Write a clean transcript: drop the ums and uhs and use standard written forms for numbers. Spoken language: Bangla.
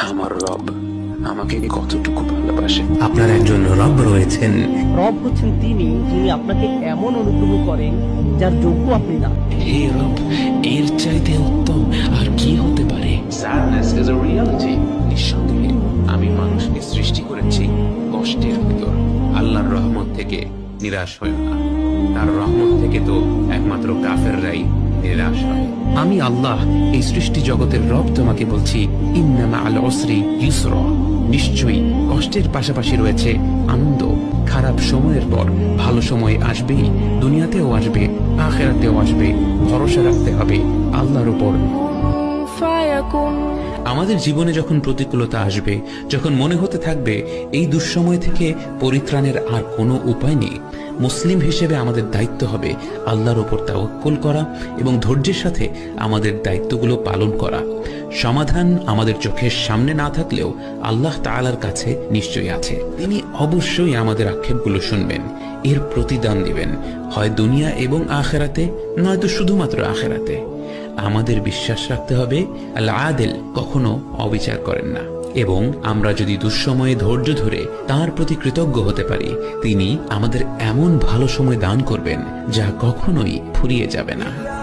আমার রব আমাকে কতটুকু ভালোবাসে। আপনার একজন রব রয়েছেন। রব হচ্ছেন তিনি যিনি আপনাকে এমন অনুগ্রহ করেন যার যোগ্য আপনি না। হে রব, এর চাইতে উত্তম আর কি হতে পারে? Sadness is a reality. নিঃসন্দেহে আমি মানুষকে সৃষ্টি করেছি কষ্টের ভিতর। আল্লাহর রহমত থেকে নিরাশ হয় না, তার রহমত থেকে তো একমাত্র কাফেররাই নিরাশ হয়। আমি আল্লাহ, এই সৃষ্টি জগতের রব, তোমাকে বলছি, ইন্না মাআল উসরি ইউসরা। নিশ্চয়ই কষ্টের পাশাপাশি রয়েছে আনন্দ। খারাপ সময়ের পর ভালো সময় আসবেই, দুনিয়াতেও আসবে, আখিরাতেও আসবে। ভরসা রাখতে হবে আল্লাহর উপর। আমাদের জীবনে যখন প্রতিকূলতা আসবে, যখন মনে হতে থাকবে এই দুঃসময় থেকে পরিত্রাণের আর কোনো উপায় নেই, মুসলিম হিসেবে আমাদের দায়িত্ব হবে আল্লাহর উপর তাওয়াক্কুল করা এবং ধৈর্যের সাথে আমাদের দায়িত্বগুলো পালন করা। সমাধান আমাদের চোখের সামনে না থাকলেও আল্লাহ তাআলার কাছে নিশ্চয়ই আছে। তিনি অবশ্যই আমাদের আক্ষেপগুলো শুনবেন, এর প্রতিদান দিবেন, হয় দুনিয়া এবং আখিরাতে, নয়তো শুধুমাত্র আখিরাতে। আমাদের বিশ্বাস রাখতে হবে আল্লাহ আদিল, কখনো অবিচার করেন না। এবং আমরা যদি দুঃসময়ে ধৈর্য ধরে তার প্রতি কৃতজ্ঞ হতে পারি, তিনি আমাদের এমন ভালো সময় দান করবেন যা কখনোই ফুরিয়ে যাবে না।